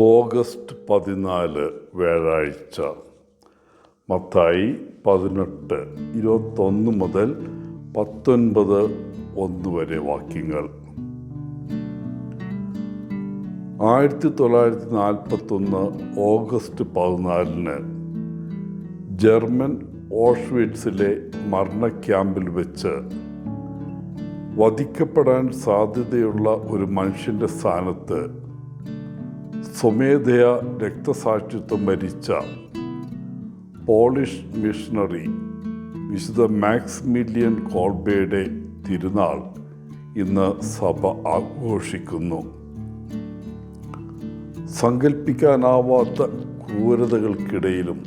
August 14 വ്യാഴാഴ്ച. മത്തായി 18:21 മുതൽ 19:1 വരെ വാക്യങ്ങൾ. 1941 ഓഗസ്റ്റ് 14 ജർമ്മൻ ഓഷ്വിറ്റ്സിലെ മരണ ക്യാമ്പിൽ വെച്ച് വധിക്കപ്പെടാൻ സാധ്യതയുള്ള ഒരു മനുഷ്യൻ്റെ സ്ഥാനത്ത് സ്വമേധയാ രക്തസാക്ഷിത്വം വരിച്ച പോളിഷ് മിഷണറി വിശുദ്ധ മാക്സിമിലിയൻ കോൾബയുടെ തിരുനാൾ ഇന്ന് സഭ ആഘോഷിക്കുന്നു. സങ്കല്പിക്കാനാവാത്ത ക്രൂരതകൾക്കിടയിലും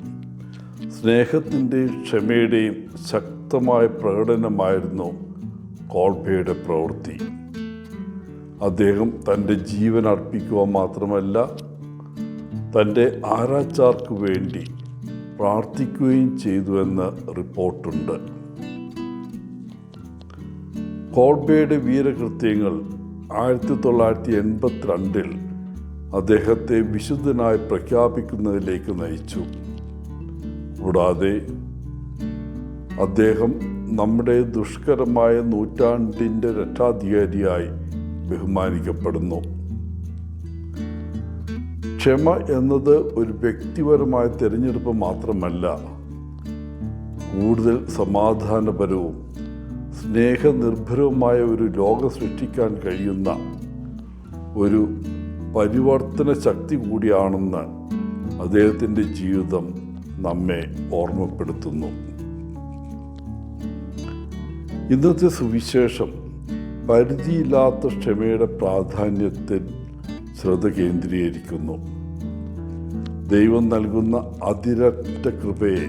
സ്നേഹത്തിൻ്റെയും ക്ഷമയുടെയും ശക്തമായ പ്രകടനമായിരുന്നു കോൾബയുടെ പ്രവൃത്തി. അദ്ദേഹം തൻ്റെ ജീവൻ അർപ്പിക്കുക മാത്രമല്ല, തൻ്റെ ആരാച്ചാർക്ക് വേണ്ടി പ്രാർത്ഥിക്കുകയും ചെയ്തുവെന്ന് റിപ്പോർട്ടുണ്ട്. കോൾബയുടെ വീരകൃത്യങ്ങൾ 1982 അദ്ദേഹത്തെ വിശുദ്ധനായി പ്രഖ്യാപിക്കുന്നതിലേക്ക് നയിച്ചു. കൂടാതെ അദ്ദേഹം നമ്മുടെ ദുഷ്കരമായ നൂറ്റാണ്ടിൻ്റെ രക്ഷാധികാരിയായി ബഹുമാനിക്കപ്പെടുന്നു. ക്ഷമ എന്നത് ഒരു വ്യക്തിപരമായ തിരഞ്ഞെടുപ്പ് മാത്രമല്ല, കൂടുതൽ സമാധാനപരവും സ്നേഹനിർഭരവുമായ ഒരു ലോകം സൃഷ്ടിക്കാൻ കഴിയുന്ന ഒരു പരിവർത്തന ശക്തി കൂടിയാണെന്ന് അദ്ദേഹത്തിൻ്റെ ജീവിതം നമ്മെ ഓർമ്മപ്പെടുത്തുന്നു. ഇന്നത്തെ സുവിശേഷം പരിധിയില്ലാത്ത ക്ഷമയുടെ പ്രാധാന്യത്തിൽ ശ്രദ്ധ കേന്ദ്രീകരിക്കുന്നു. ദൈവം നൽകുന്ന അതിരറ്റ കൃപയെ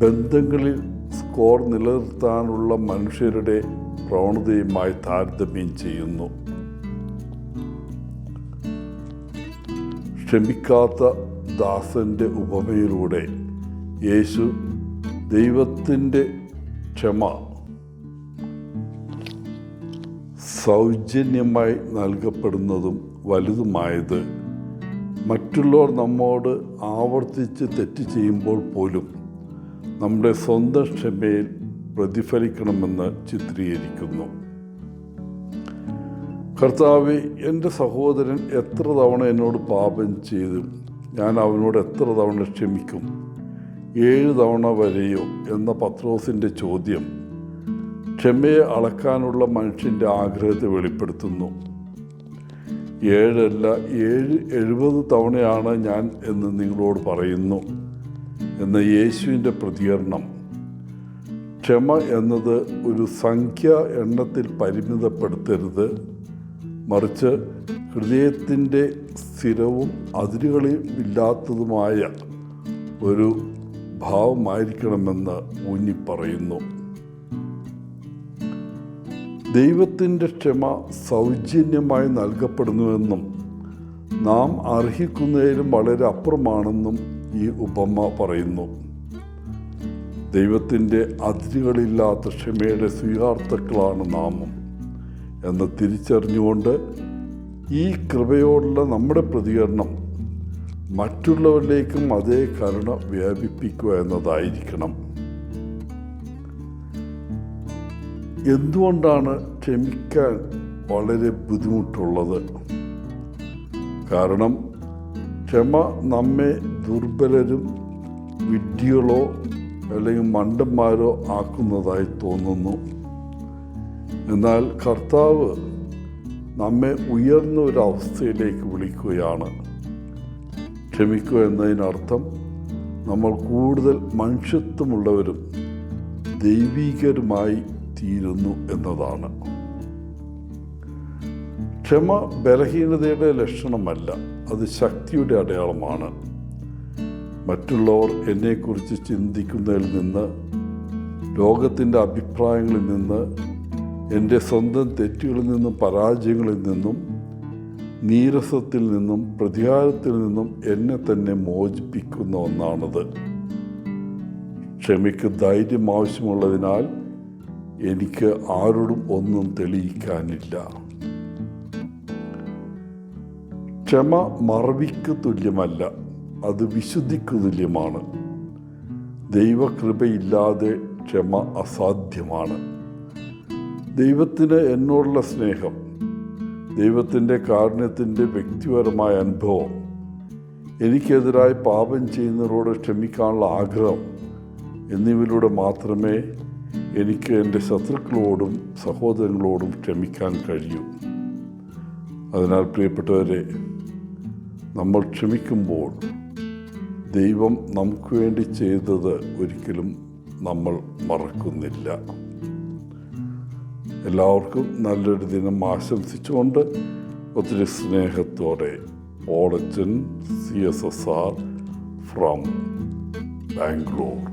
ബന്ധങ്ങളിൽ സ്കോർ നിലനിർത്താനുള്ള മനുഷ്യരുടെ പ്രവണതയുമായി താരതമ്യം ചെയ്യുന്നു. ക്ഷമിക്കാത്ത ദാസന്റെ ഉപമയിലൂടെ യേശു ദൈവത്തിൻ്റെ ക്ഷമ സൗജന്യമായി നൽകപ്പെടുന്നതും വലുതുമായത് മറ്റുള്ളവർ നമ്മോട് ആവർത്തിച്ച് തെറ്റ് ചെയ്യുമ്പോൾ പോലും നമ്മുടെ സ്വന്തം ക്ഷമയിൽ പ്രതിഫലിക്കണമെന്ന് ചിത്രീകരിക്കുന്നു. കർത്താവേ, എൻ്റെ സഹോദരൻ എത്ര തവണ എന്നോട് പാപം ചെയ്തു, ഞാൻ അവനോട് എത്ര തവണ ക്ഷമിക്കും? 7 തവണ വരെയോ എന്ന പത്രോസിൻ്റെ ചോദ്യം ക്ഷമയെ അളക്കാനുള്ള മനുഷ്യൻ്റെ ആഗ്രഹത്തെ വെളിപ്പെടുത്തുന്നു. 7 അല്ല 70 തവണയാണ് ഞാൻ എന്ന് നിങ്ങളോട് പറയുന്നു എന്ന യേശുവിൻ്റെ പ്രതികരണം ക്ഷമ എന്നത് ഒരു സംഖ്യാ എണ്ണത്തിൽ പരിമിതപ്പെടുത്തരുത്, മറിച്ച് ഹൃദയത്തിൻ്റെ സ്ഥിരവും അതിരുകളില്ലാത്തതുമായ ഒരു ഭാവമായിരിക്കണമെന്ന് ഊന്നിപ്പറയുന്നു. ദൈവത്തിൻ്റെ ക്ഷമ സൗജന്യമായി നൽകപ്പെടുന്നുവെന്നും നാം അർഹിക്കുന്നതിലും വളരെ അപ്പുറമാണെന്നും ഈ ഉപമ പറയുന്നു. ദൈവത്തിൻ്റെ അതിരുകളില്ലാത്ത ക്ഷമയുടെ സ്വീകാർത്താക്കളാണ് നാമും എന്ന് തിരിച്ചറിഞ്ഞുകൊണ്ട് ഈ കൃപയോടുള്ള നമ്മുടെ പ്രതികരണം മറ്റുള്ളവരിലേക്കും അതേ കരുണ വ്യാപിപ്പിക്കുക എന്നതായിരിക്കണം. എന്തുകൊണ്ടാണ് ക്ഷമിക്കാൻ വളരെ ബുദ്ധിമുട്ടുള്ളത്? കാരണം ക്ഷമ നമ്മെ ദുർബലരും വിഡ്ഢികളോ അല്ലെങ്കിൽ മണ്ടന്മാരോ ആക്കുന്നതായി തോന്നുന്നു. എന്നാൽ കർത്താവ് നമ്മെ ഉയർന്ന ഒരവസ്ഥയിലേക്ക് വിളിക്കുകയാണ്. ക്ഷമിക്കുക എന്നതിനർത്ഥം നമ്മൾ കൂടുതൽ മനുഷ്യത്വമുള്ളവരും ദൈവീകരുമായി തീരുന്നു എന്നതാണ്. ക്ഷമ ബലഹീനതയുടെ ലക്ഷണമല്ല, അത് ശക്തിയുടെ അടയാളമാണ്. മറ്റുള്ളവർ എന്നെക്കുറിച്ച് ചിന്തിക്കുന്നതിൽ നിന്ന്, ലോകത്തിൻ്റെ അഭിപ്രായങ്ങളിൽ നിന്ന്, എൻ്റെ സ്വന്തം തെറ്റുകളിൽ നിന്നും പരാജയങ്ങളിൽ നിന്നും, നീരസത്തിൽ നിന്നും പ്രതികാരത്തിൽ നിന്നും എന്നെ തന്നെ മോചിപ്പിക്കുന്ന ഒന്നാണത്. ക്ഷമയ്ക്ക് ധൈര്യം ആവശ്യമുള്ളതിനാൽ എനിക്ക് ആരോടും ഒന്നും തെളിയിക്കാനില്ല. ക്ഷമ മറവിക്ക് തുല്യമല്ല, അത് വിശുദ്ധിക്ക് തുല്യമാണ്. ദൈവകൃപയില്ലാതെ ക്ഷമ അസാധ്യമാണ്. ദൈവത്തിന് എന്നോടുള്ള സ്നേഹം, ദൈവത്തിൻ്റെ കാരുണ്യത്തിൻ്റെ വ്യക്തിപരമായ അനുഭവം, എനിക്കെതിരായി പാപം ചെയ്യുന്നവരോട് ക്ഷമിക്കാനുള്ള ആഗ്രഹം എന്നിവയിലൂടെ മാത്രമേ എനിക്ക് എൻ്റെ ശത്രുക്കളോടും സഹോദരങ്ങളോടും ക്ഷമിക്കാൻ കഴിയൂ. അതിനാൽ പ്രിയപ്പെട്ടവരെ, നമ്മൾ ക്ഷമിക്കുമ്പോൾ ദൈവം നമുക്ക് വേണ്ടി ചെയ്തത് ഒരിക്കലും നമ്മൾ മറക്കുന്നില്ല. എല്ലാവർക്കും നല്ലൊരു ദിനം ആശംസിച്ചുകൊണ്ട് ഒത്തിരി സ്നേഹത്തോടെ പോളച്ചൻ CSSR ഫ്രം ബാംഗ്ലൂർ.